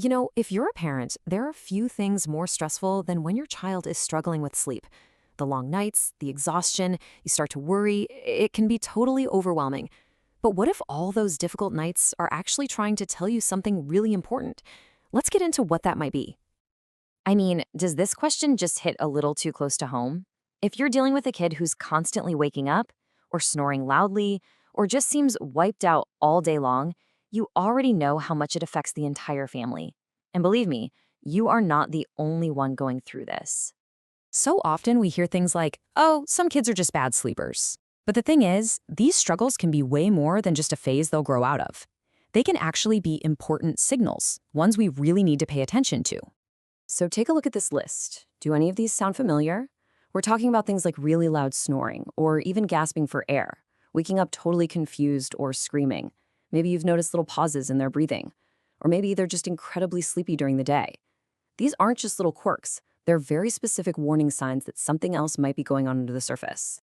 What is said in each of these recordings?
You know, if you're a parent, there are few things more stressful than when your child is struggling with sleep. The long nights, the exhaustion, you start to worry, it can be totally overwhelming. But what if all those difficult nights are actually trying to tell you something really important? Let's get into what that might be. I mean, does this question just hit a little too close to home? If you're dealing with a kid who's constantly waking up, or snoring loudly, or just seems wiped out all day long, you already know how much it affects the entire family. And believe me, you are not the only one going through this. So often we hear things like, oh, some kids are just bad sleepers. But the thing is, these struggles can be way more than just a phase they'll grow out of. They can actually be important signals, ones we really need to pay attention to. So take a look at this list. Do any of these sound familiar? We're talking about things like really loud snoring, or even gasping for air, waking up totally confused or screaming. Maybe you've noticed little pauses in their breathing. Or maybe they're just incredibly sleepy during the day. These aren't just little quirks. They're very specific warning signs that something else might be going on under the surface.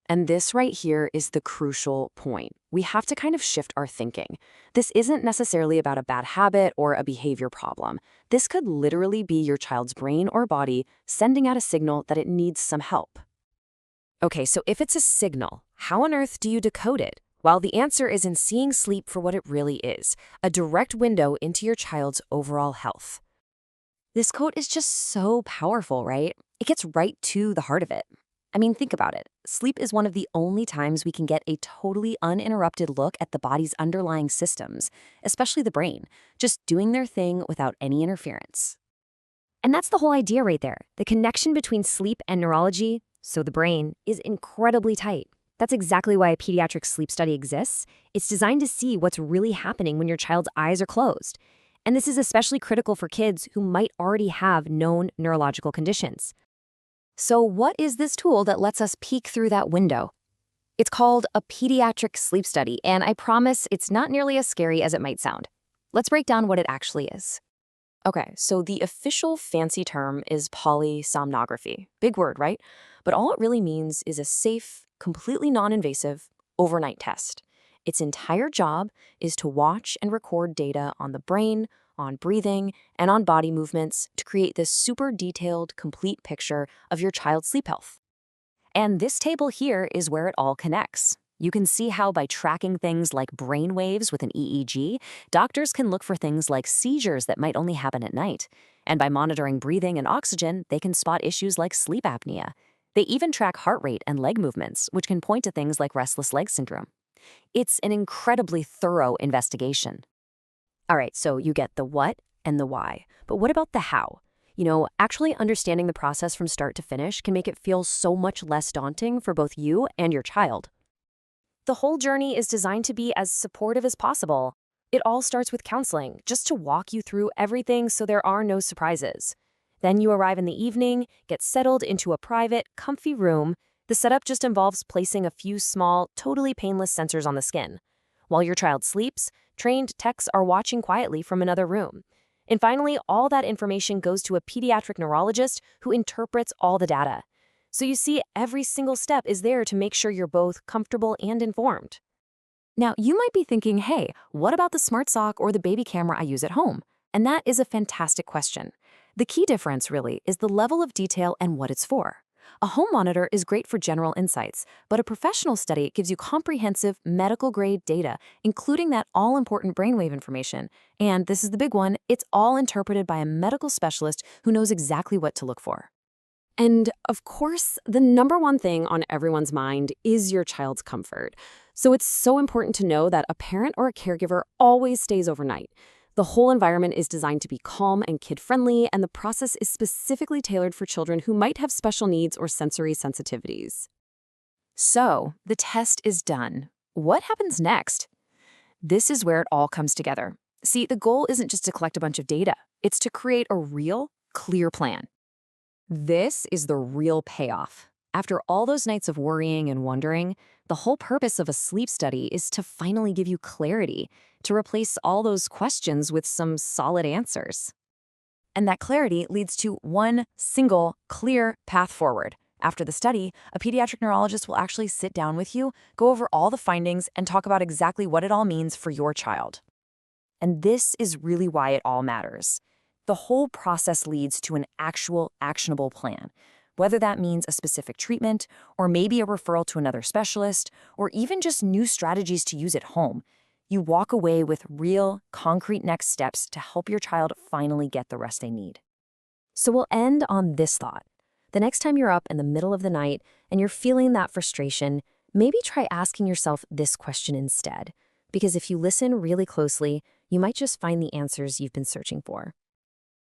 And this right here is the crucial point. We have to kind of shift our thinking. This isn't necessarily about a bad habit or a behavior problem. This could literally be your child's brain or body sending out a signal that it needs some help. Okay, so if it's a signal, how on earth do you decode it? Well, the answer is in seeing sleep for what it really is, a direct window into your child's overall health. This quote is just so powerful, right? It gets right to the heart of it. I mean, think about it. Sleep is one of the only times we can get a totally uninterrupted look at the body's underlying systems, especially the brain, just doing their thing without any interference. And that's the whole idea right there. The connection between sleep and neurology, so the brain, is incredibly tight. That's exactly why a pediatric sleep study exists. It's designed to see what's really happening when your child's eyes are closed. And this is especially critical for kids who might already have known neurological conditions. So what is this tool that lets us peek through that window? It's called a pediatric sleep study, and I promise it's not nearly as scary as it might sound. Let's break down what it actually is. Okay, so the official fancy term is polysomnography. Big word, right? But all it really means is a safe, completely non-invasive, overnight test. Its entire job is to watch and record data on the brain, on breathing, and on body movements to create this super detailed, complete picture of your child's sleep health. And this table here is where it all connects. You can see how by tracking things like brain waves with an EEG, doctors can look for things like seizures that might only happen at night. And by monitoring breathing and oxygen, they can spot issues like sleep apnea. They even track heart rate and leg movements, which can point to things like restless leg syndrome. It's an incredibly thorough investigation. All right, so you get the what and the why, but what about the how? You know, actually understanding the process from start to finish can make it feel so much less daunting for both you and your child. The whole journey is designed to be as supportive as possible. It all starts with counseling, just to walk you through everything so there are no surprises. Then you arrive in the evening, get settled into a private, comfy room. The setup just involves placing a few small, totally painless sensors on the skin. While your child sleeps, trained techs are watching quietly from another room. And finally, all that information goes to a pediatric neurologist who interprets all the data. So you see, every single step is there to make sure you're both comfortable and informed. Now, you might be thinking, hey, what about the smart sock or the baby camera I use at home? And that is a fantastic question. The key difference, really, is the level of detail and what it's for. A home monitor is great for general insights, but a professional study gives you comprehensive medical-grade data, including that all-important brainwave information. And this is the big one, it's all interpreted by a medical specialist who knows exactly what to look for. And of course, the number one thing on everyone's mind is your child's comfort. So it's so important to know that a parent or a caregiver always stays overnight. The whole environment is designed to be calm and kid-friendly, and the process is specifically tailored for children who might have special needs or sensory sensitivities. So, the test is done. What happens next? This is where it all comes together. See, the goal isn't just to collect a bunch of data. It's to create a real, clear plan. This is the real payoff. After all those nights of worrying and wondering, the whole purpose of a sleep study is to finally give you clarity, to replace all those questions with some solid answers. And that clarity leads to one single, clear path forward. After the study, a pediatric neurologist will actually sit down with you, go over all the findings, and talk about exactly what it all means for your child. And this is really why it all matters. The whole process leads to an actual actionable plan, whether that means a specific treatment, or maybe a referral to another specialist, or even just new strategies to use at home. You walk away with real, concrete next steps to help your child finally get the rest they need. So we'll end on this thought. The next time you're up in the middle of the night and you're feeling that frustration, maybe try asking yourself this question instead. Because if you listen really closely, you might just find the answers you've been searching for.